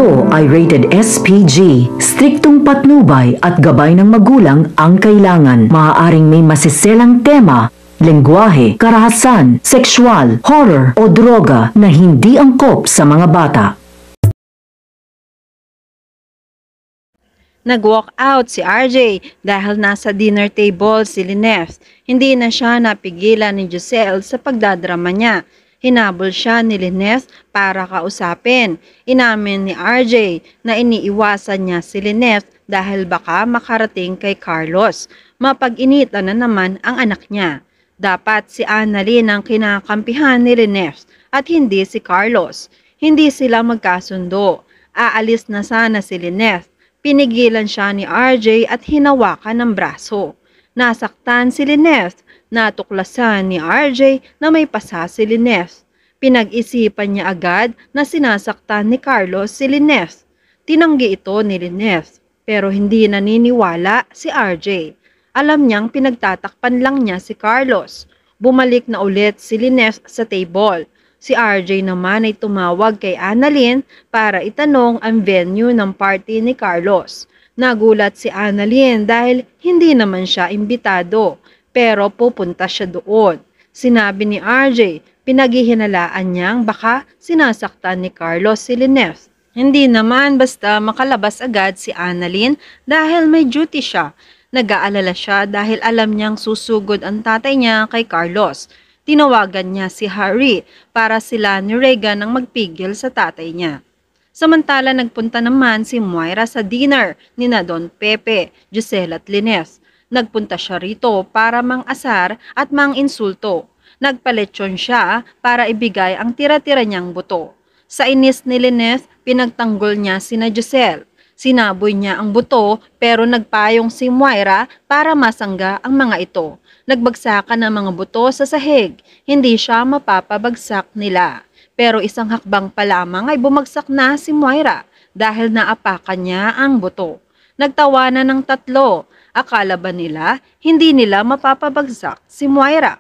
Ito ay rated SPG. Striktong patnubay at gabay ng magulang ang kailangan. Maaaring may masiselang tema, lengguwahe, karahasan, sexual, horror o droga na hindi angkop sa mga bata. Nag-walk out si RJ dahil nasa dinner table si Lynette. Hindi na siya napigilan ni Giselle sa pagdadrama niya. Hinabol siya ni Lynette para kausapin. Inamin ni RJ na iniiwasan niya si Lynette dahil baka makarating kay Carlos. Mapag-initan na naman ang anak niya. Dapat si Annalyn ang kinakampihan ni Lynette at hindi si Carlos. Hindi sila magkasundo. Aalis na sana si Lynette. Pinigilan siya ni RJ at hinawakan ng braso. Nasaktan si Lynette. Natuklasan ni RJ na may pasa si Lynette. Pinag-isipan niya agad na sinasaktan ni Carlos si Lynette. Tinanggi ito ni Lynette pero hindi naniniwala si RJ. Alam niyang pinagtatakpan lang niya si Carlos. Bumalik na ulit si Lynette sa table. Si RJ naman ay tumawag kay Annalyn para itanong ang venue ng party ni Carlos. Nagulat si Annalyn dahil hindi naman siya imbitado, pero pupunta siya doon. Sinabi ni RJ, pinaghihinalaan niyang baka sinasaktan ni Carlos si Lynette. Hindi naman basta makalabas agad si Annalyn dahil may duty siya. Nag-aalala siya dahil alam niyang susugod ang tatay niya kay Carlos. Tinawagan niya si Harry para sila ni Regan ang magpigil sa tatay niya. Samantala nagpunta naman si Moira sa dinner ni Don Pepe, Giselle at Lynette. Nagpunta siya rito para mang-asar at mang-insulto. Nagpaletsyon siya para ibigay ang tira-tira niyang buto. Sa inis ni Lynette, pinagtanggol niya sina Giselle. Sinaboy niya ang buto pero nagpayong si Moira para masangga ang mga ito. Nagbagsakan ng mga buto sa sahig. Hindi siya mapapabagsak nila. Pero isang hakbang pa lamang ay bumagsak na si Moira dahil naapakan niya ang buto. Nagtawanan ng tatlo. Akala ba nila hindi nila mapapabagsak si Moira?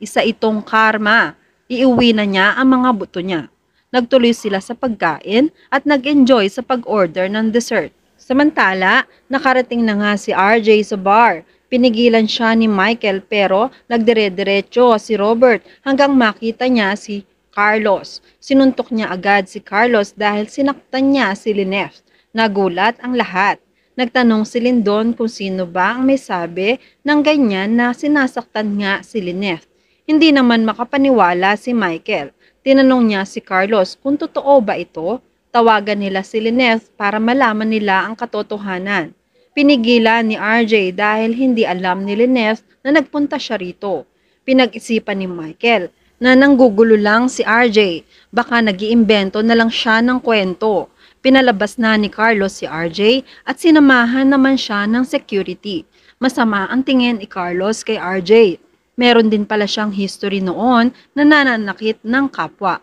Isa itong karma. Iuwi na niya ang mga buto niya. Nagtuloy sila sa pagkain at nag-enjoy sa pag-order ng dessert. Samantala, nakarating na nga si RJ sa bar. Pinigilan siya ni Michael pero nagdire-diretso si Robert hanggang makita niya si Carlos. Sinuntok niya agad si Carlos dahil sinaktan niya si Lynette. Nagulat ang lahat. Nagtanong si Lindon kung sino ba ang may sabi ng ganyan na sinasaktan nga si Lynette. Hindi naman makapaniwala si Michael. Tinanong niya si Carlos kung totoo ba ito. Tawagan nila si Lynette para malaman nila ang katotohanan. Pinigilan ni RJ dahil hindi alam ni Lynette na nagpunta siya rito. Pinag-isipan ni Michael na nanggugulo lang si RJ. Baka nag-iimbento na lang siya ng kwento. Pinalabas na ni Carlos si RJ at sinamahan naman siya ng security. Masama ang tingin ni Carlos kay RJ. Meron din pala siyang history noon na nananakit ng kapwa.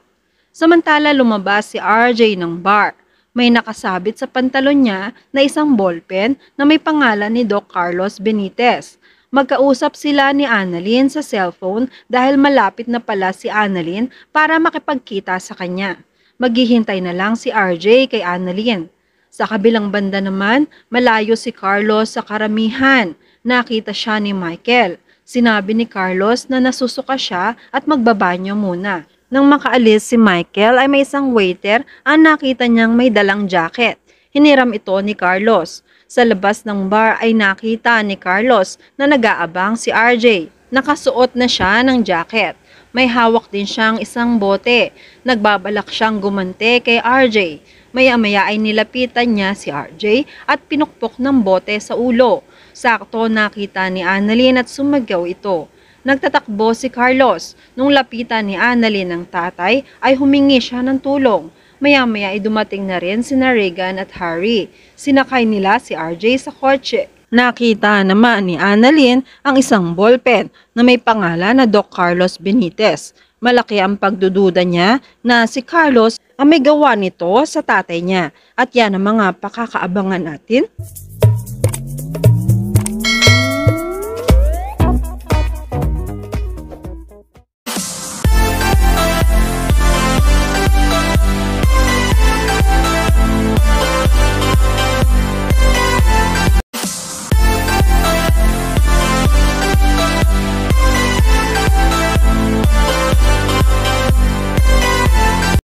Samantala lumabas si RJ ng bar. May nakasabit sa pantalon niya na isang ballpen na may pangalan ni Doc Carlos Benitez. Magkausap sila ni Annalyn sa cellphone dahil malapit na pala si Annalyn para makipagkita sa kanya. Maghihintay na lang si RJ kay Annalyn. Sa kabilang banda naman, malayo si Carlos sa karamihan. Nakita siya ni Michael. Sinabi ni Carlos na nasusuka siya at magbabanyo muna. Nang makaalis si Michael ay may isang waiter ang nakita niyang may dalang jacket. Hiniram ito ni Carlos. Sa labas ng bar ay nakita ni Carlos na nag-aabang si RJ. Nakasuot na siya ng jacket. May hawak din siyang isang bote. Nagbabalak siyang gumante kay RJ. Maya-maya ay nilapitan niya si RJ at pinukpok ng bote sa ulo. Sakto nakita ni Annalyn at sumagaw ito. Nagtatakbo si Carlos. Nung lapitan ni Annalyn ng tatay ay humingi siya ng tulong. Maya-maya ay dumating na rin sina Regan at Harry. Sinakay nila si RJ sa kotse. Nakita naman ni Annalyn ang isang ballpen na may pangalan na Doc Carlos Benitez. Malaki ang pagdududa niya na si Carlos ang may gawa nito sa tatay niya. At yan ang mga pakakaabangan natin